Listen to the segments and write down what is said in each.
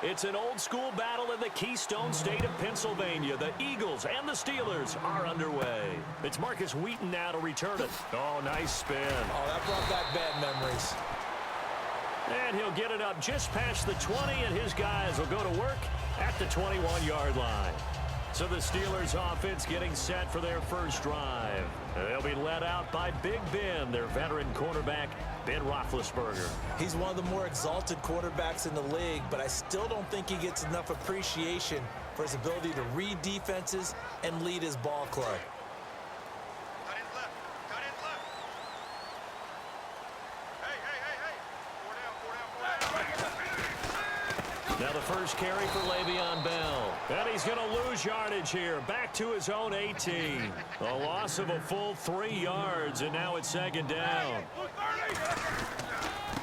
It's an old-school battle in the Keystone State of Pennsylvania. The Eagles and the Steelers are underway. It's Marcus Wheaton now to return it. Oh, nice spin. Oh, that brought back bad memories. And he'll get it up just past the 20, and his guys will go to work at the 21-yard line. So the Steelers offense getting set for their first drive. They'll be led out by Big Ben, their veteran quarterback, Ben Roethlisberger. He's one of the more exalted quarterbacks in the league, but I still don't think he gets enough appreciation for his ability to read defenses and lead his ball club. Now the first carry for Le'Veon Bell. And he's going to lose yardage here. Back to his own 18. A loss of a full 3 yards, and now it's second down.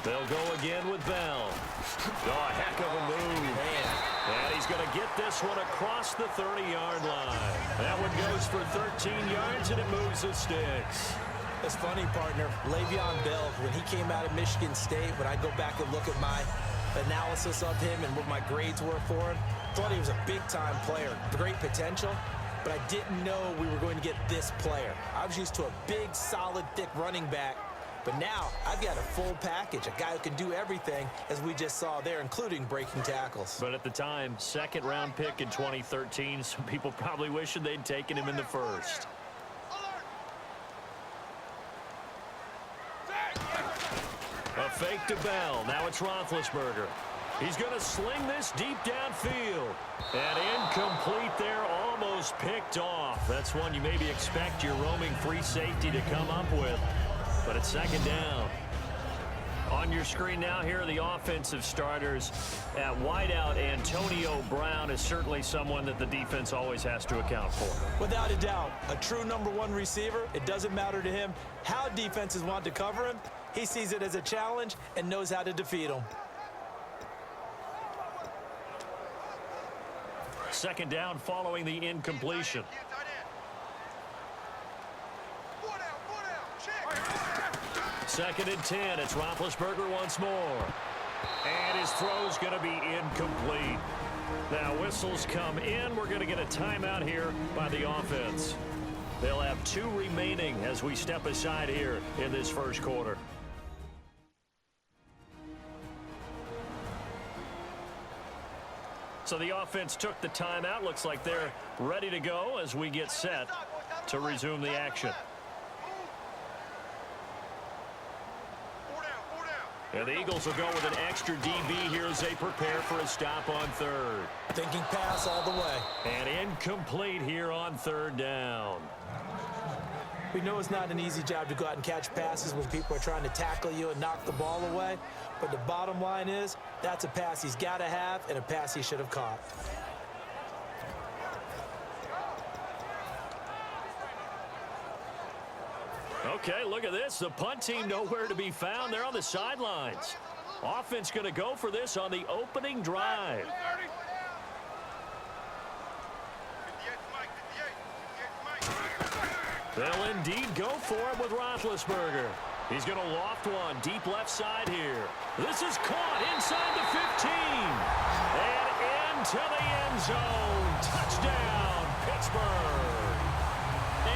They'll go again with Bell. Oh, a heck of a move. And he's going to get this one across the 30-yard line. That one goes for 13 yards, and it moves the sticks. It's funny, partner. Le'Veon Bell, when he came out of Michigan State, when I go back and look at my analysis of him and what my grades were for him, thought he was a big-time player, great potential, but I didn't know we were going to get this player. I was used to a big, solid, thick running back, but now I've got a full package, a guy who can do everything, as we just saw there, including breaking tackles. But at the time, second-round pick in 2013, some people probably wishing they'd taken him in the first. A fake to Bell. Now it's Roethlisberger. He's going to sling this deep downfield. And incomplete there, almost picked off. That's one you maybe expect your roaming free safety to come up with. But it's second down. On your screen now, here are the offensive starters. At wideout, Antonio Brown is certainly someone that the defense always has to account for. Without a doubt, a true #1 receiver. It doesn't matter to him how defenses want to cover him. He sees it as a challenge and knows how to defeat him. Second down following the incompletion. Second and 10. It's Roethlisberger once more. And his throw's going to be incomplete. Now whistles come in. We're going to get a timeout here by the offense. They'll have 2 remaining as we step aside here in this first quarter. So the offense took the timeout. Looks like they're ready to go as we get set to resume the action. And the Eagles will go with an extra DB here as they prepare for a stop on third. Thinking pass all the way. And incomplete here on third down. We know it's not an easy job to go out and catch passes when people are trying to tackle you and knock the ball away. But the bottom line is, that's a pass he's got to have and a pass he should have caught. Okay, look at this. The punt team nowhere to be found. They're on the sidelines. Offense going to go for this on the opening drive. They'll indeed go for it with Roethlisberger. He's going to loft one deep left side here. This is caught inside the 15. And into the end zone. Touchdown, Pittsburgh.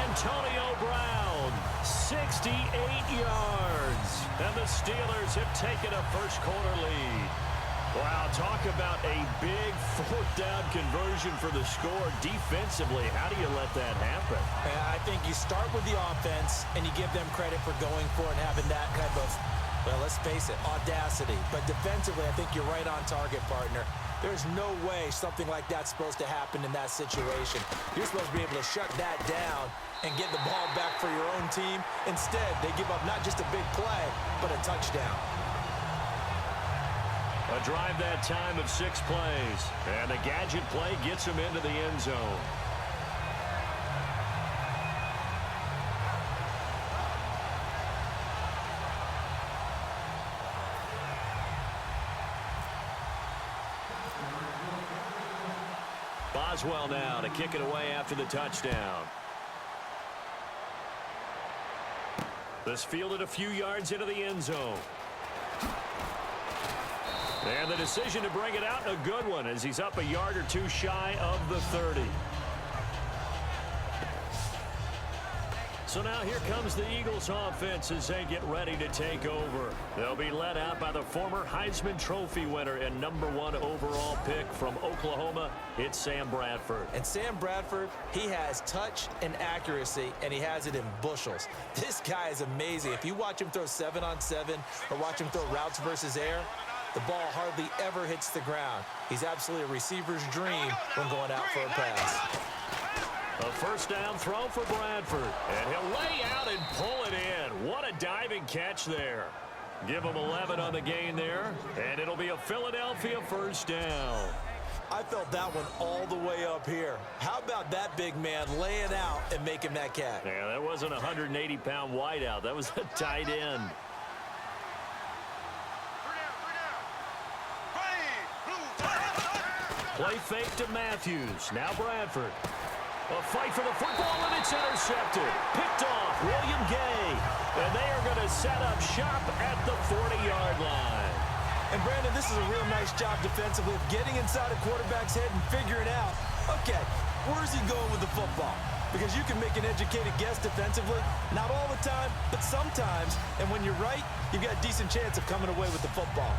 Antonio Brown, 68 yards. And the Steelers have taken a first quarter lead. Wow, talk about a big fourth-down conversion for the score. Defensively, how do you let that happen? I think you start with the offense, and you give them credit for going for it and having that kind of, well, let's face it, audacity. But defensively, I think you're right on target, partner. There's no way something like that's supposed to happen in that situation. You're supposed to be able to shut that down and get the ball back for your own team. Instead, they give up not just a big play, but a touchdown. A drive that time of 6 plays. And the gadget play gets him into the end zone. Boswell now to kick it away after the touchdown. This fielded a few yards into the end zone. And the decision to bring it out, a good one, as he's up a yard or two shy of the 30. So now here comes the Eagles offense as they get ready to take over. They'll be led out by the former Heisman Trophy winner and #1 overall pick from Oklahoma. It's Sam Bradford. And Sam Bradford, he has touch and accuracy, and he has it in bushels. This guy is amazing. If you watch him throw 7-on-7 or watch him throw routes versus air, the ball hardly ever hits the ground. He's absolutely a receiver's dream when going out for a pass. A first down throw for Bradford. And he'll lay out and pull it in. What a diving catch there. Give him 11 on the gain there. And it'll be a Philadelphia first down. I felt that one all the way up here. How about that big man laying out and making that catch? Yeah, that wasn't a 180-pound wideout. That was a tight end. Play fake to Matthews. Now Bradford. A fight for the football, and it's intercepted. Picked off, William Gay. And they are going to set up shop at the 40-yard line. And, Brandon, this is a real nice job defensively of getting inside a quarterback's head and figuring out, okay, where's he going with the football? Because you can make an educated guess defensively. Not all the time, but sometimes. And when you're right, you've got a decent chance of coming away with the football.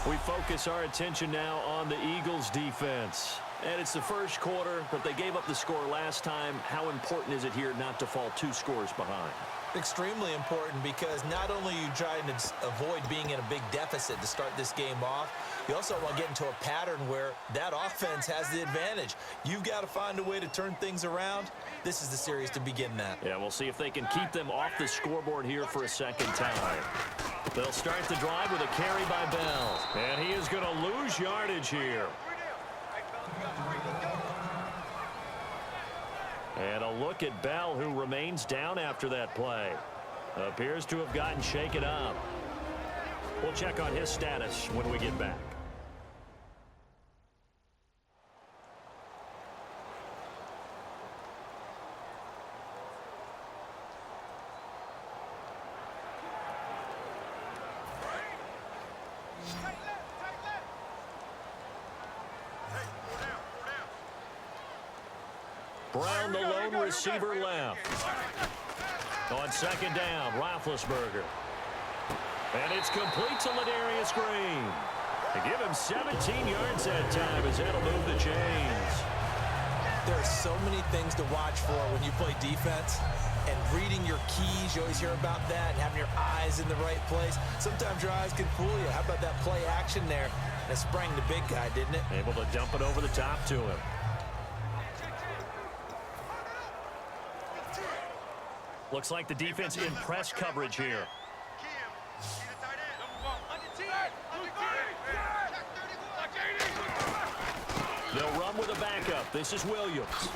We focus our attention now on the Eagles' defense. And it's the first quarter, but they gave up the score last time. How important is it here not to fall 2 scores behind? Extremely important, because not only are you trying to avoid being in a big deficit to start this game off, you also want to get into a pattern where that offense has the advantage. You've got to find a way to turn things around. This is the series to begin that. Yeah, we'll see if they can keep them off the scoreboard here for a second time. They'll start the drive with a carry by Bell. And he is going to lose yardage here. And a look at Bell, who remains down after that play. Appears to have gotten shaken up. We'll check on his status when we get back. Brown, the lone receiver, left. On second down, Roethlisberger. And it's complete to Ladarius Green. They give him 17 yards that time as that'll move the chains. There are so many things to watch for when you play defense. And reading your keys, you always hear about that, and having your eyes in the right place. Sometimes your eyes can fool you. How about that play action there? That sprang the big guy, didn't it? Able to dump it over the top to him. Looks like the defense in press coverage here. They'll run with a backup. This is Williams.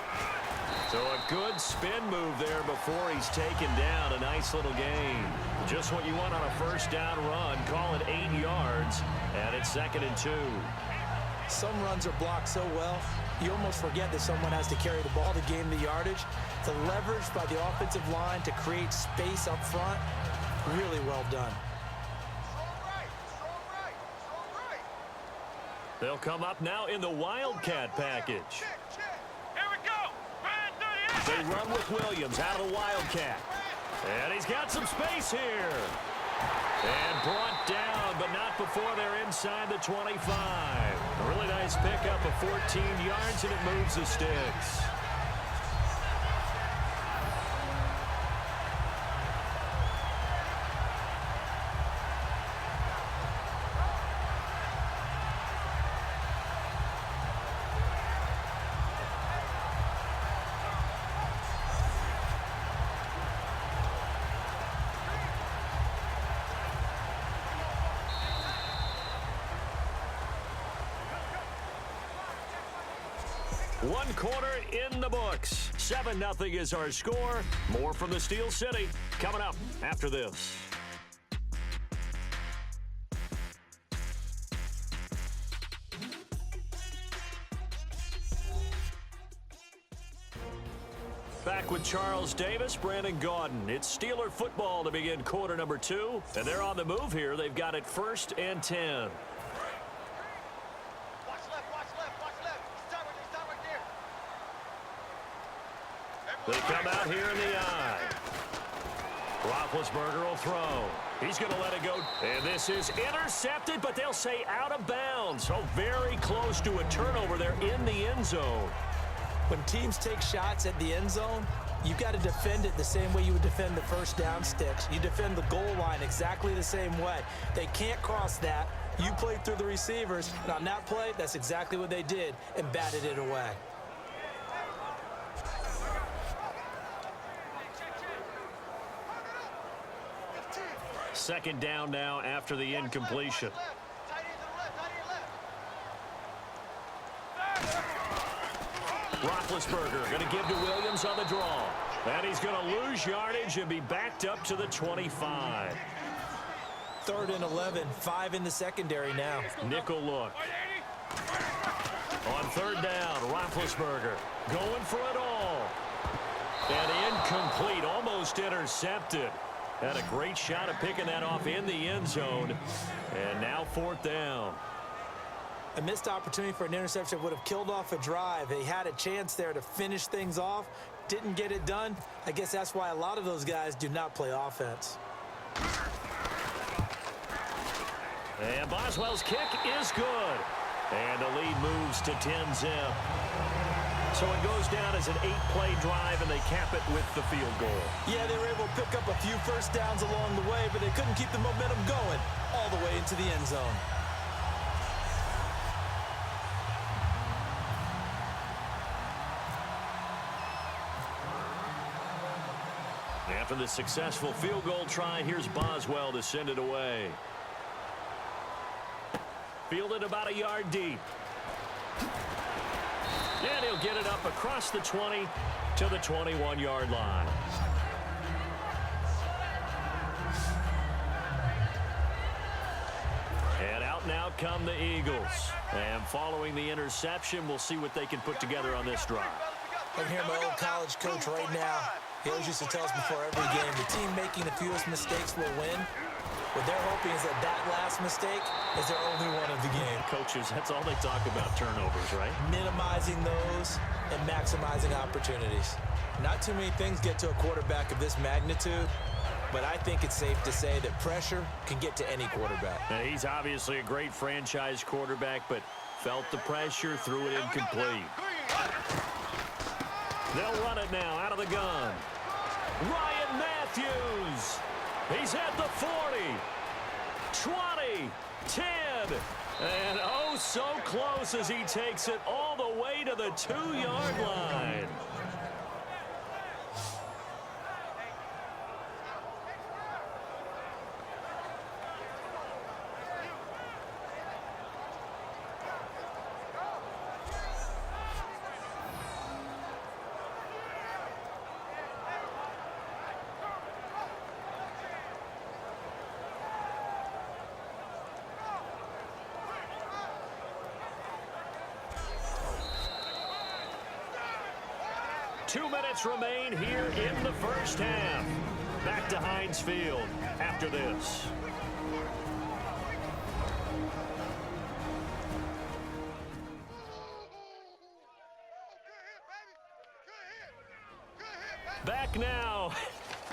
So a good spin move there before he's taken down. A nice little gain. Just what you want on a first down run. Call it 8 yards. And it's 2nd and 2. Some runs are blocked so well, you almost forget that someone has to carry the ball to gain the yardage. The leverage by the offensive line to create space up front, really well done. They'll come up now in the Wildcat package. Here we go. They run with Williams out of the Wildcat. And he's got some space here. And brought down, but not before they're inside the 25. A really nice pickup of 14 yards, and it moves the sticks. One quarter in the books. 7-0 is our score. More from the Steel City coming up after this. Back with Charles Davis, Brandon Gaudin. It's Steeler football to begin quarter number 2. And they're on the move here. They've got it 1st and 10. Watch left, watch left, watch left. Start right there. They come out here in the eye. Roethlisberger will throw. He's going to let it go. And this is intercepted, but they'll say out of bounds. So very close to a turnover there in the end zone. When teams take shots at the end zone, you've got to defend it the same way you would defend the first down sticks. You defend the goal line exactly the same way. They can't cross that. You played through the receivers, and on that play, that's exactly what they did and batted it away. Second down now after the incompletion. Roethlisberger going to give to Williams on the draw. And he's going to lose yardage and be backed up to the 25. 3rd and 11, 5 in the secondary now. Nickel look. On 3rd down, Roethlisberger going for it all. And incomplete, almost intercepted. Had a great shot at picking that off in the end zone. And now 4th down. A missed opportunity for an interception would have killed off a drive. They had a chance there to finish things off. Didn't get it done. I guess that's why a lot of those guys do not play offense. And Boswell's kick is good. And the lead moves to 10-zip. So it goes down as an 8-play drive, and they cap it with the field goal. Yeah, they were able to pick up a few first downs along the way, but they couldn't keep the momentum going all the way into the end zone. After the successful field goal try, here's Boswell to send it away. Fielded about a yard deep. And he'll get it up across the 20 to the 21-yard line. And out now come the Eagles. And following the interception, we'll see what they can put together on this drive. I can hear my old college coach right now. He always used to tell us before every game, the team making the fewest mistakes will win. What they're hoping is that that last mistake is their only one of the game. Coaches, that's all they talk about, turnovers, right? Minimizing those and maximizing opportunities. Not too many things get to a quarterback of this magnitude, but I think it's safe to say that pressure can get to any quarterback. Now, he's obviously a great franchise quarterback, but felt the pressure, threw it incomplete. They'll run it now out of the gun. Ryan Matthews. He's at the 40, 20, 10, and oh so close as he takes it all the way to the 2-yard line. Two minutes remain here in the first half. Back to Heinz Field after this. Back now.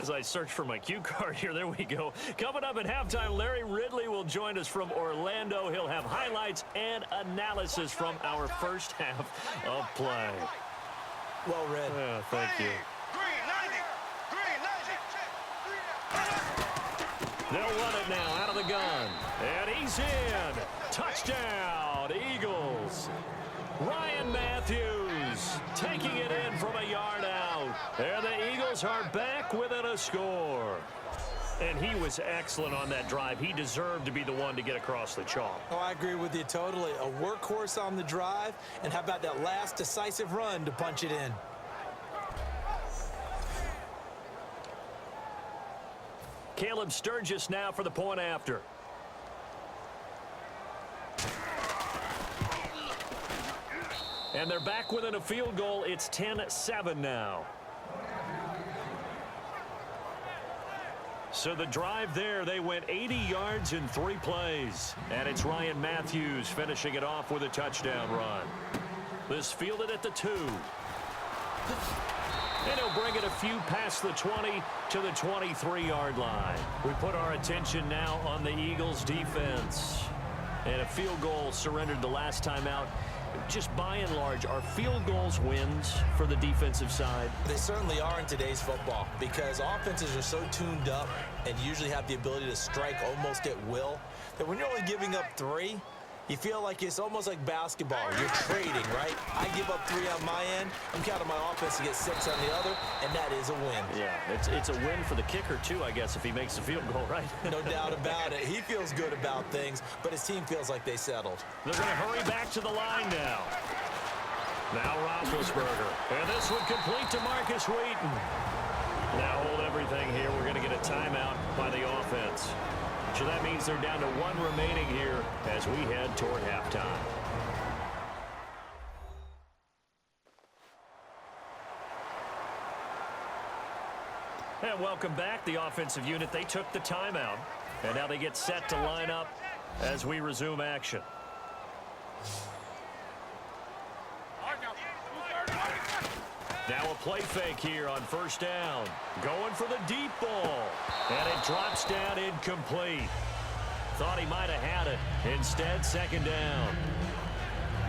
As I search for my cue card here, there we go. Coming up at halftime, Larry Ridley will join us from Orlando. He'll have highlights and analysis from our first half of play. Well read. Yeah, thank you. They'll run it now out of the gun. And he's in. Touchdown, Eagles. Ryan Matthews taking it in from a yard out. And the Eagles are back within a score. And he was excellent on that drive. He deserved to be the one to get across the chalk. Oh, I agree with you totally. A workhorse on the drive, and how about that last decisive run to punch it in? Caleb Sturgis now for the point after. And they're back within a field goal. It's 10-7 now. So the drive there, they went 80 yards in 3 plays. And it's Ryan Matthews finishing it off with a touchdown run. This fielded at the 2. And he'll bring it a few past the 20 to the 23-yard line. We put our attention now on the Eagles' defense. And a field goal surrendered the last time out. Just by and large, are field goals wins for the defensive side? They certainly are in today's football because offenses are so tuned up and usually have the ability to strike almost at will that when you're only giving up 3, you feel like it's almost like basketball. You're trading, right? I give up 3 on my end. I'm counting my offense to get 6 on the other, and that is a win. Yeah, it's a win for the kicker, too, I guess, if he makes the field goal, right? No doubt about it. He feels good about things, but his team feels like they settled. They're going to hurry back to the line now. Now Roethlisberger. And this one complete to Marcus Wheaton. Now hold everything here. We're going to get a timeout by the offense. So that means they're down to 1 remaining here as we head toward halftime. And welcome back. The offensive unit, they took the timeout. And now they get set to line up as we resume action. Now a play fake here on first down. Going for the deep ball. And it drops down incomplete. Thought he might have had it. Instead, second down.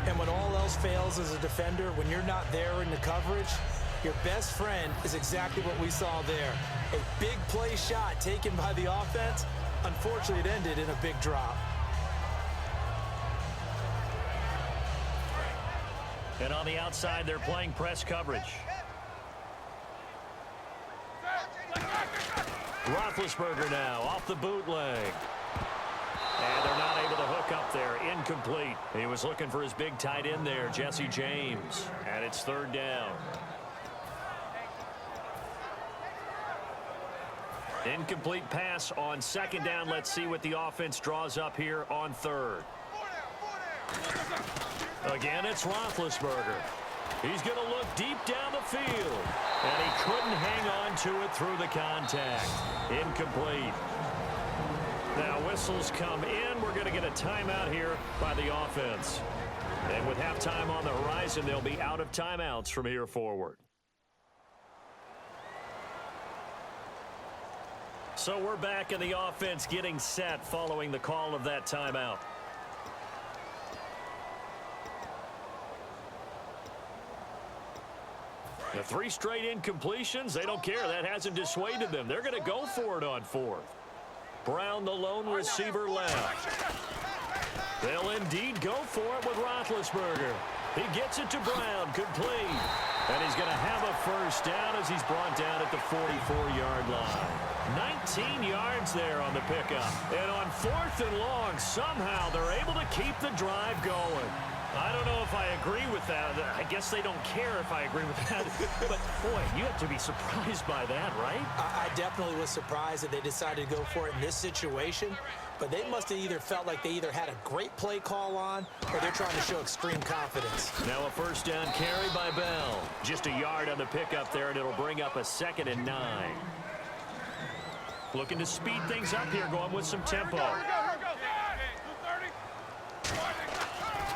And when all else fails as a defender, when you're not there in the coverage, your best friend is exactly what we saw there. A big play shot taken by the offense. Unfortunately, it ended in a big drop. And on the outside, they're playing press coverage. Roethlisberger now off the bootleg. And they're not able to hook up there. Incomplete. He was looking for his big tight end there, Jesse James. And it's third down. Incomplete pass on second down. Let's see what the offense draws up here on third. Again, it's Roethlisberger. He's going to look deep down the field. And he couldn't hang on to it through the contact. Incomplete. Now whistles come in. We're going to get a timeout here by the offense. And with halftime on the horizon, they'll be out of timeouts from here forward. So we're back in the offense getting set following the call of that timeout. The 3 straight incompletions, they don't care. That hasn't dissuaded them. They're going to go for it on fourth. Brown, the lone receiver, left. They'll indeed go for it with Roethlisberger. He gets it to Brown, complete. And he's going to have a first down as he's brought down at the 44-yard line. 19 yards there on the pickup. And on 4th and long, somehow they're able to keep the drive going. I don't know if I agree with that. I guess they don't care if I agree with that. But, boy, you have to be surprised by that, right? I definitely was surprised that they decided to go for it in this situation. But they must have either felt like they either had a great play call on or they're trying to show extreme confidence. Now a first down carry by Bell. Just a yard on the pickup there, and it'll bring up a 2nd and 9. Looking to speed things up here, going with some tempo.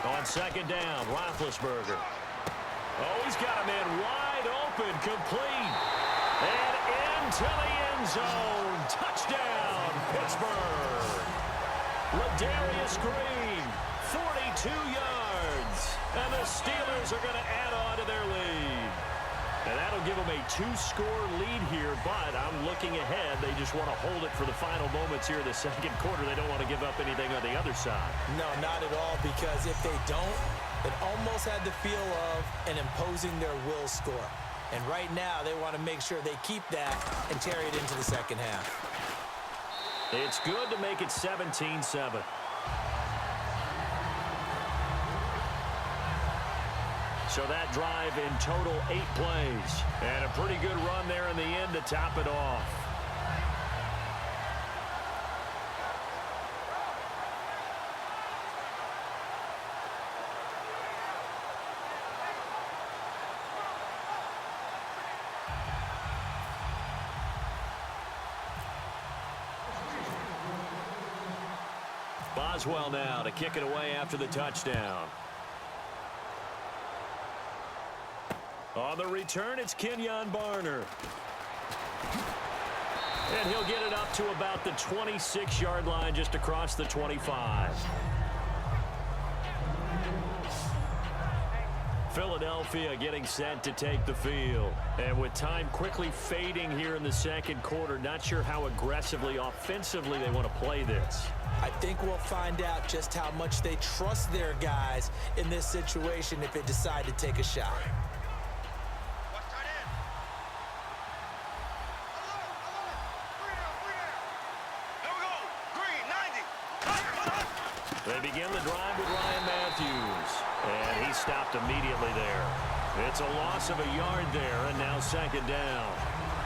On second down, Roethlisberger. Oh, he's got him in wide open, complete. And into the end zone. Touchdown, Pittsburgh. Ladarius Green, 42 yards. And the Steelers are going to add on to their lead. And that'll give them a 2-score lead here, but I'm looking ahead. They just want to hold it for the final moments here in the second quarter. They don't want to give up anything on the other side. No, not at all, because if they don't, it almost had the feel of an imposing their will score. And right now, they want to make sure they keep that and carry it into the second half. It's good to make it 17-7. So that drive in total 8 plays. And a pretty good run there in the end to top it off. Boswell now to kick it away after the touchdown. On the return, it's Kenyon Barner. And he'll get it up to about the 26-yard line, just across the 25. Philadelphia getting set to take the field. And with time quickly fading here in the second quarter, not sure how aggressively, offensively they want to play this. I think we'll find out just how much they trust their guys in this situation if they decide to take a shot. They begin the drive with Ryan Matthews. And he stopped immediately there. It's a loss of a yard there, and now second down.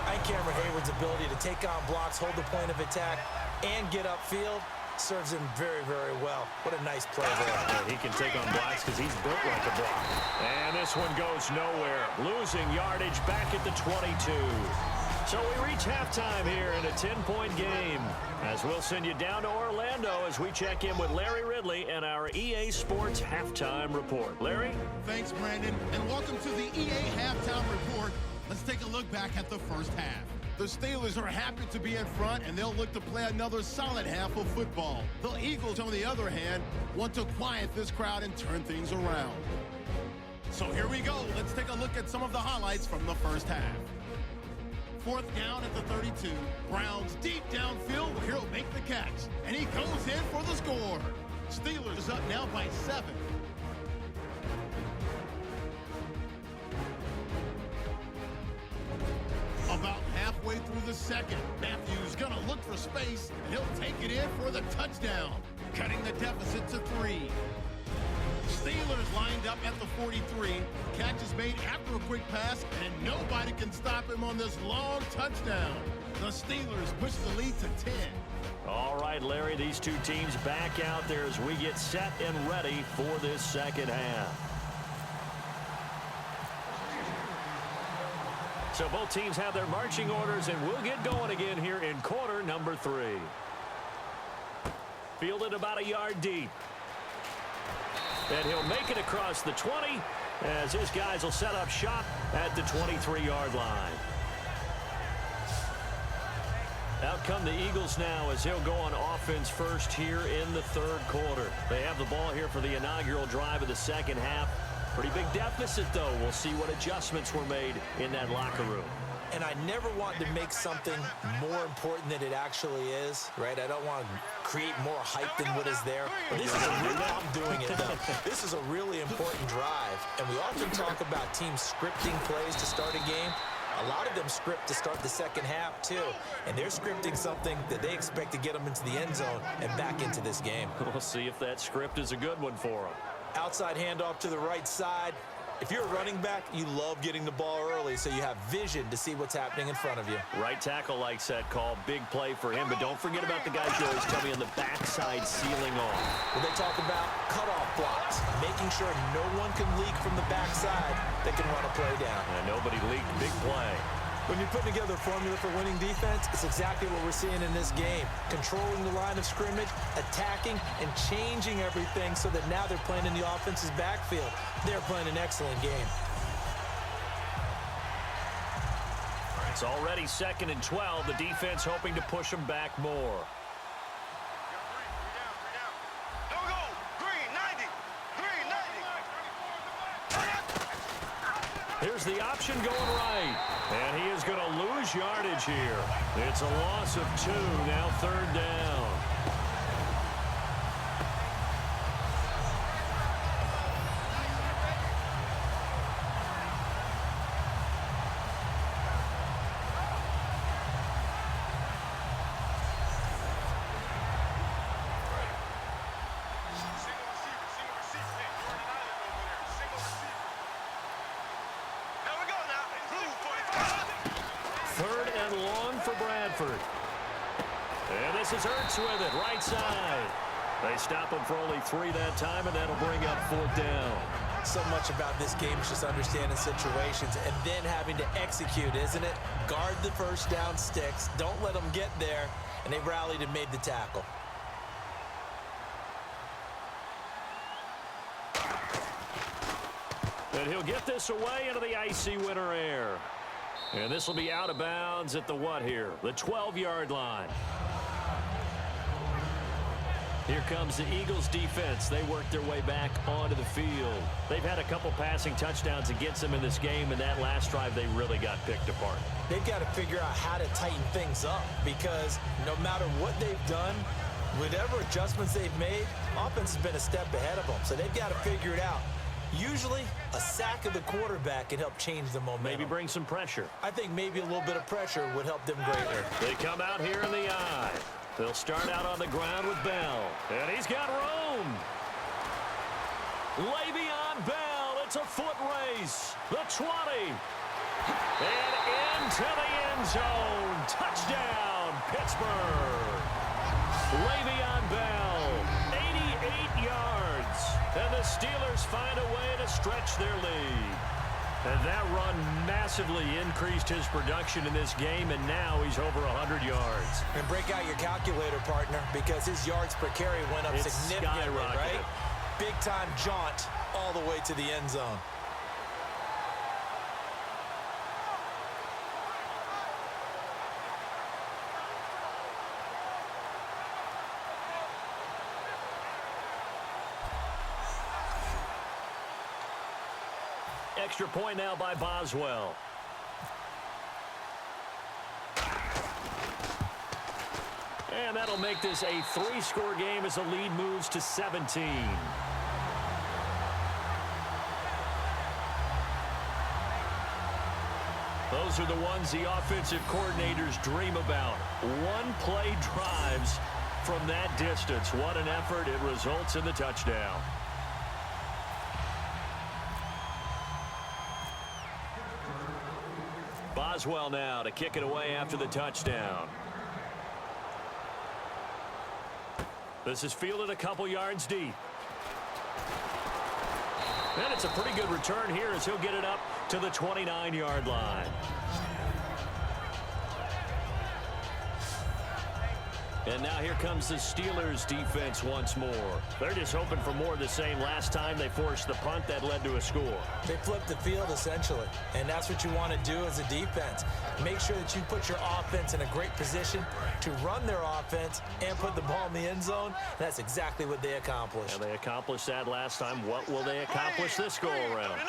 I think Cameron Hayward's ability to take on blocks, hold the point of attack, and get upfield serves him very, very well. What a nice play there. And he can take on blocks because he's built like a block. And this one goes nowhere. Losing yardage back at the 22. So we reach halftime here in a 10-point game, as we'll send you down to Orlando as we check in with Larry Ridley and our EA Sports Halftime Report. Larry? Thanks, Brandon, and welcome to the EA Halftime Report. Let's take a look back at the first half. The Steelers are happy to be in front, and they'll look to play another solid half of football. The Eagles, on the other hand, want to quiet this crowd and turn things around. So here we go. Let's take a look at some of the highlights from the first half. Fourth down at the 32. Browns deep downfield. He'll make the catch. And he goes in for the score. Steelers up now by 7. About halfway through the second, Matthews gonna look for space, and he'll take it in for the touchdown, cutting the deficit to 3. Steelers lined up at the 43. Catch is made after a quick pass, and nobody can stop him on this long touchdown. The Steelers push the lead to 10. All right, Larry, these two teams back out there as we get set and ready for this second half. So both teams have their marching orders, and we'll get going again here in quarter number 3. Fielded about a yard deep. And he'll make it across the 20 as his guys will set up shop at the 23-yard line. Out come the Eagles now as he'll go on offense first here in the third quarter. They have the ball here for the inaugural drive of the second half. Pretty big deficit, though. We'll see what adjustments were made in that locker room. And I never want to make something more important than it actually is, right? I don't want to create more hype than what is there. But this is I'm doing it, though. This is a really important drive. And we often talk about teams scripting plays to start a game. A lot of them script to start the second half, too. And they're scripting something that they expect to get them into the end zone and back into this game. We'll see if that script is a good one for them. Outside handoff to the right side. If you're a running back, you love getting the ball early so you have vision to see what's happening in front of you. Right tackle likes that call. Big play for him. But don't forget about the guys you always tell me on the backside sealing off. Well, they talk about cutoff blocks, making sure no one can leak from the backside that can run a play down. And nobody leaked. Big play. When you put together a formula for winning defense, it's exactly what we're seeing in this game. Controlling the line of scrimmage, attacking, and changing everything so that now they're playing in the offense's backfield. They're playing an excellent game. It's already 2nd and 12. The defense hoping to push them back more. Here's the option going right. And he is going to lose yardage here. It's a loss of 2. Now 3rd down. And this is Ertz with it, right side. They stop him for only 3 that time, and that'll bring up 4th down. So much about this game is just understanding situations and then having to execute, isn't it? Guard the first down sticks. Don't let them get there. And they rallied and made the tackle. And he'll get this away into the icy winter air. And this will be out of bounds at the what here? The 12-yard line. Here comes the Eagles defense. They work their way back onto the field. They've had a couple passing touchdowns against them in this game, and that last drive they really got picked apart. They've got to figure out how to tighten things up because no matter what they've done, whatever adjustments they've made, offense has been a step ahead of them. So they've got to figure it out. Usually, a sack of the quarterback can help change the momentum. Maybe bring some pressure. I think maybe a little bit of pressure would help them greatly. They come out here in the eye. They'll start out on the ground with Bell. And he's got room. Le'Veon Bell. It's a foot race. The 20. And into the end zone. Touchdown, Pittsburgh. Le'Veon Bell. 88 yards. And the Steelers find a way to stretch their lead. And that run massively increased his production in this game, and now he's over 100 yards. And break out your calculator, partner, because his yards per carry went up significantly, right? Big-time jaunt all the way to the end zone. Extra point now by Boswell. And that'll make this a 3-score game as the lead moves to 17. Those are the ones the offensive coordinators dream about. One-play drives from that distance. What an effort. It results in the touchdown. Boswell now to kick it away after the touchdown. This is fielded a couple yards deep. And it's a pretty good return here as he'll get it up to the 29-yard line. And now here comes the Steelers defense once more. They're just hoping for more of the same. Last time they forced the punt that led to a score. They flipped the field, essentially, and that's what you want to do as a defense. Make sure that you put your offense in a great position to run their offense and put the ball in the end zone. That's exactly what they accomplished. And they accomplished that last time. What will they accomplish this go-around?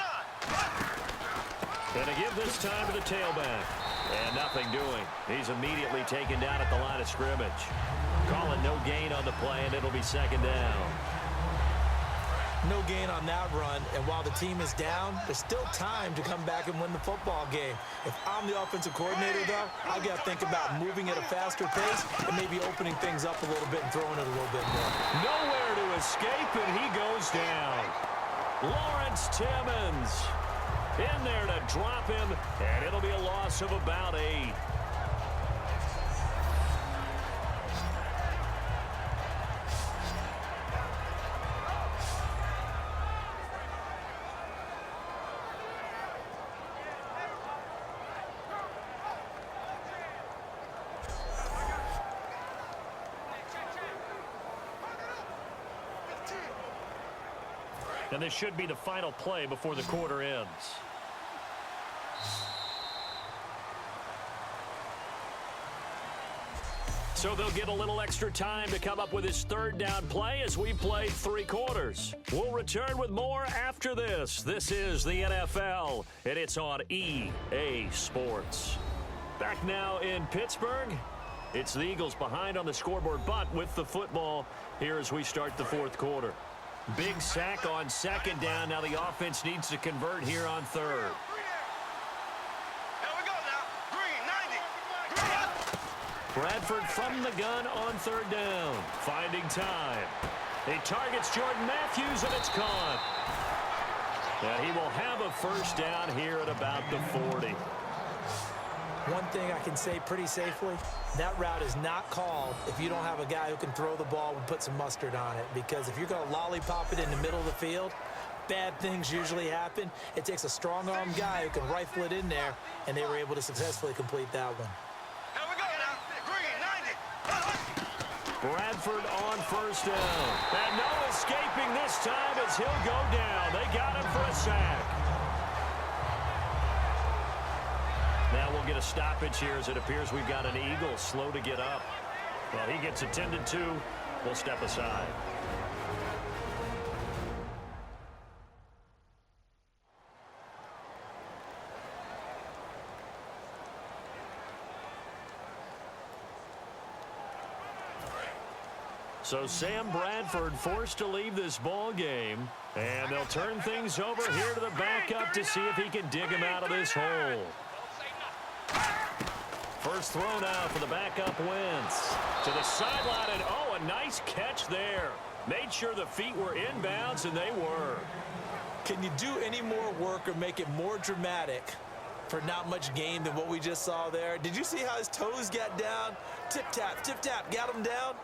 Gonna give this time to the tailback. And nothing doing. He's immediately taken down at the line of scrimmage. Call it no gain on the play, and it'll be second down. No gain on that run, and while the team is down, there's still time to come back and win the football game. If I'm the offensive coordinator, though, I've got to think about moving at a faster pace and maybe opening things up a little bit and throwing it a little bit more. Nowhere to escape, and he goes down. Lawrence Timmons in there to drop him, and it'll be a loss of about 8. And this should be the final play before the quarter ends. So they'll get a little extra time to come up with his third down play as we play 3 quarters. We'll return with more after this. This is the NFL, and it's on EA Sports. Back now in Pittsburgh. It's the Eagles behind on the scoreboard, but with the football here as we start the 4th quarter. Big sack on second down. Now the offense needs to convert here on third. Here we go now. Green, 90. Green up. Bradford from the gun on third down. Finding time. He targets Jordan Matthews, and it's caught. And he will have a first down here at about the 40. One thing I can say pretty safely, that route is not called if you don't have a guy who can throw the ball and put some mustard on it. Because if you're going to lollipop it in the middle of the field, bad things usually happen. It takes a strong-armed guy who can rifle it in there, and they were able to successfully complete that one. Here we go now. Green, 90. Bradford on first down. And no escaping this time as he'll go down. They got him for a sack. Now we'll get a stoppage here as it appears we've got an Eagle slow to get up. Well, he gets attended to. We'll step aside. So Sam Bradford forced to leave this ball game, and they'll turn things over here to the backup to see if he can dig him out of this hole. First throw now for the backup Wentz. To the sideline, and oh, a nice catch there. Made sure the feet were inbounds, and they were. Can you do any more work or make it more dramatic for not much gain than what we just saw there? Did you see how his toes got down? Tip tap, got him down.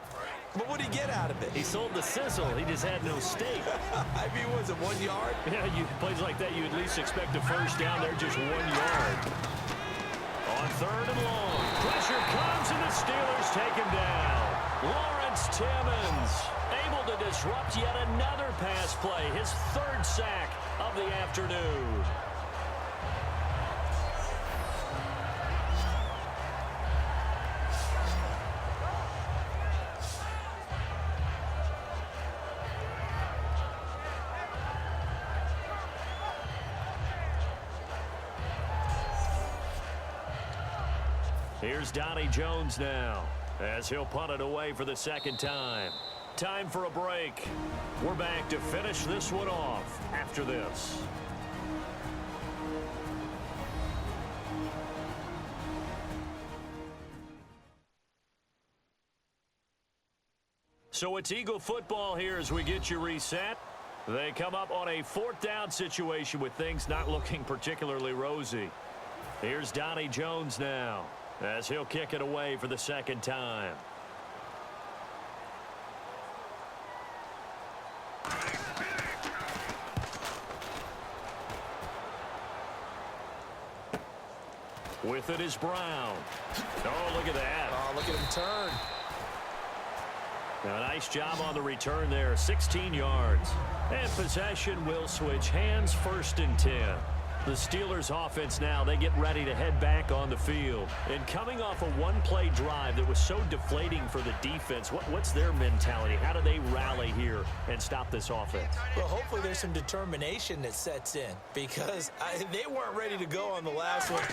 But what did he get out of it? He sold the sizzle. He just had no steak. I mean, was it 1 yard? Yeah, plays like that, you at least expect a first down. They're just 1 yard. On third and long. Pressure comes, and the Steelers take him down. Lawrence Timmons able to disrupt yet another pass play. His third sack of the afternoon. Here's Donnie Jones now as he'll punt it away for the second time. Time for a break. We're back to finish this one off after this. So it's Eagle football here as we get you reset. They come up on a fourth down situation with things not looking particularly rosy. Here's Donnie Jones now as he'll kick it away for the second time. With it is Brown. Oh, look at that. Oh, look at him turn. Now, a nice job on the return there, 16 yards. And possession will switch hands, 1st and 10. The Steelers offense now, they get ready to head back on the field. And coming off a one-play drive that was so deflating for the defense, what's their mentality? How do they rally here and stop this offense? Well, hopefully there's some determination that sets in because they weren't ready to go on the last one.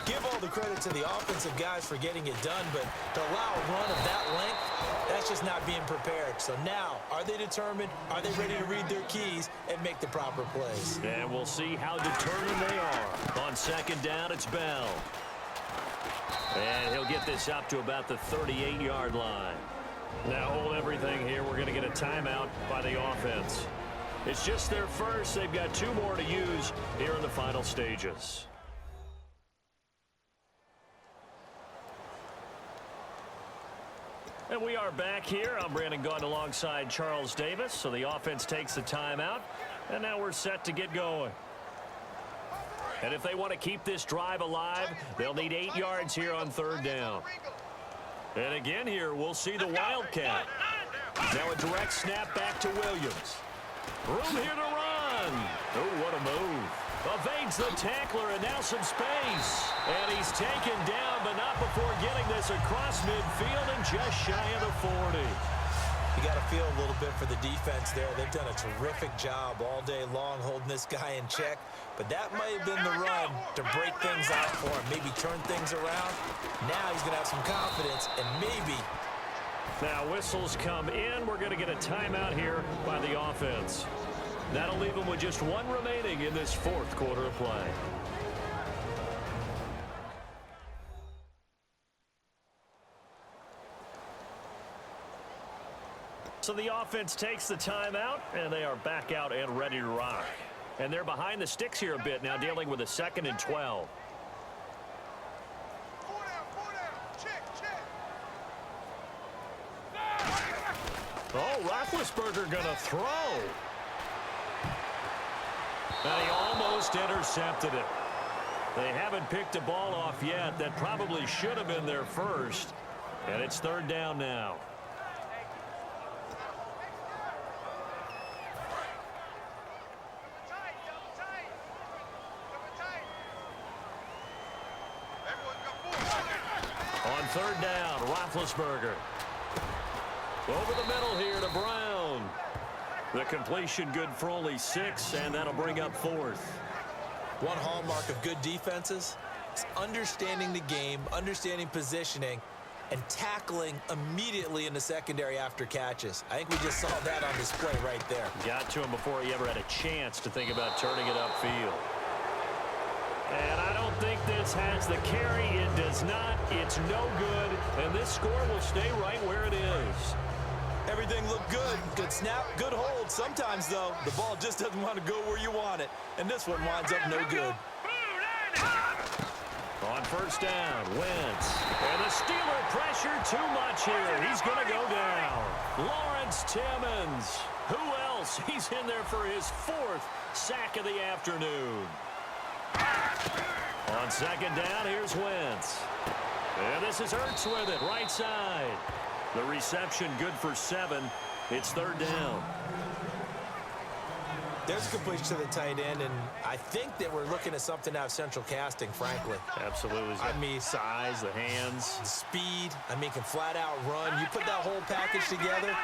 Give all the credit to the offensive guys for getting it done, but to allow a run of that length, that's just not being prepared. So now, are they determined? Are they ready to read their keys and make the proper plays? And we'll see how determined they are. On second down, it's Bell. And he'll get this up to about the 38-yard line. Now hold everything here. We're going to get a timeout by the offense. It's just their first. They've got 2 more to use here in the final stages. And we are back here. I'm Brandon Gaudin alongside Charles Davis. So the offense takes the timeout. And now we're set to get going. And if they want to keep this drive alive, they'll need 8 yards here on third down. And again here, we'll see the Wildcat. Now a direct snap back to Williams. Room here to run. Oh, what a move. Evades the tackler, and now some space. And he's taken down, but not before getting this across midfield and just shy of the 40. You got to feel a little bit for the defense there. They've done a terrific job all day long holding this guy in check. But that might have been the run to break things out for him, maybe turn things around. Now he's going to have some confidence and maybe. Now whistles come in. We're going to get a timeout here by the offense. That'll leave them with just 1 remaining in this 4th quarter of play. So the offense takes the timeout, and they are back out and ready to rock. And they're behind the sticks here a bit now, dealing with a 2nd and 12. Oh, Roethlisberger going to throw. And he almost intercepted it. They haven't picked the ball off yet. That probably should have been their first. And it's 3rd down now. third down, Roethlisberger. Over the middle here to Brown. The completion good for only 6, and that'll bring up 4th. One hallmark of good defenses is understanding the game, understanding positioning, and tackling immediately in the secondary after catches. I think we just saw that on display right there. Got to him before he ever had a chance to think about turning it upfield. And I don't think this has the carry. It does not. It's no good. And this score will stay right where it is. Everything looked good. Good snap, good hold. Sometimes, though, the ball just doesn't want to go where you want it. And this one winds up no good. On first down, Wentz. And the Steeler pressure too much here. He's going to go down. Lawrence Timmons. Who else? He's in there for his 4th sack of the afternoon. On second down, here's Wentz. And this is Ertz with it, right side. The reception good for 7. It's third down. There's a completion to the tight end, and I think that we're looking at something out of central casting, frankly. Absolutely. I mean, size, the hands. Speed, can flat out run. You put that whole package together,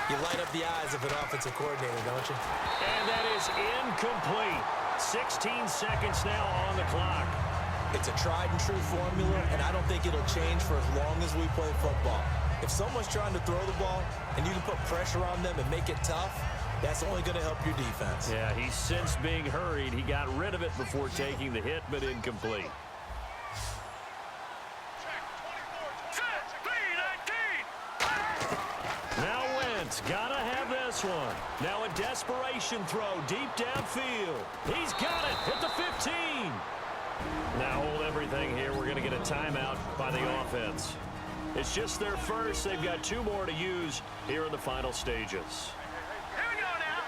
you light up the eyes of an offensive coordinator, don't you? And that is incomplete. 16 seconds now on the clock. It's a tried and true formula, and I don't think it'll change for as long as we play football. If someone's trying to throw the ball and you can put pressure on them and make it tough, that's only going to help your defense. Yeah, he's since being hurried. He got rid of it before taking the hit, but incomplete. Now Wentz, gotta have this one. Now a desperation throw deep downfield. He's got it at the 15. Now hold everything here. We're going to get a timeout by the offense. It's just their first. They've got 2 more to use here in the final stages. Here we go now.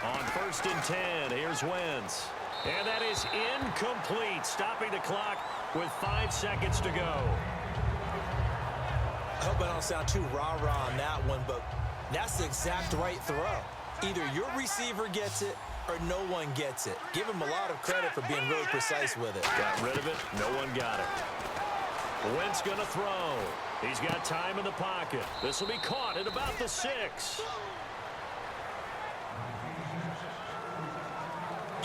3-19. On first and 10, here's Wentz. And that is incomplete, stopping the clock with 5 seconds to go. I hope I don't sound too rah-rah on that one, but that's the exact right throw. Either your receiver gets it or no one gets it. Give him a lot of credit for being really precise with it. Got rid of it. No one got it. Wentz going to throw. He's got time in the pocket. This will be caught at about the 6.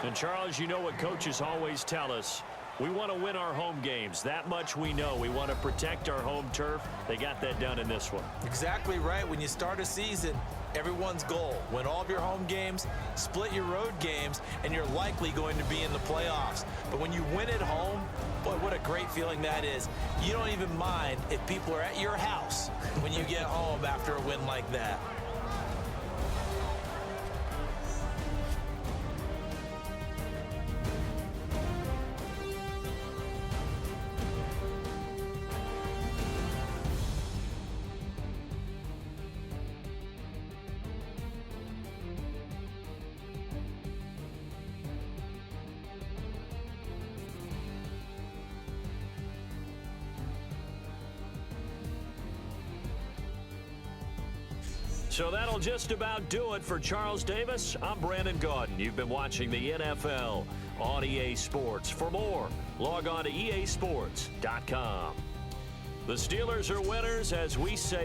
And, Charles, you know what coaches always tell us. We want to win our home games. That much we know. We want to protect our home turf. They got that done in this one. Exactly right. When you start a season, everyone's goal: win all of your home games, split your road games, and you're likely going to be in the playoffs. But when you win at home, boy, what a great feeling that is. You don't even mind if people are at your house when you get home after a win like that. So that'll just about do it for Charles Davis. I'm Brandon Gaudin. You've been watching the NFL on EA Sports. For more, log on to easports.com. The Steelers are winners, as we say.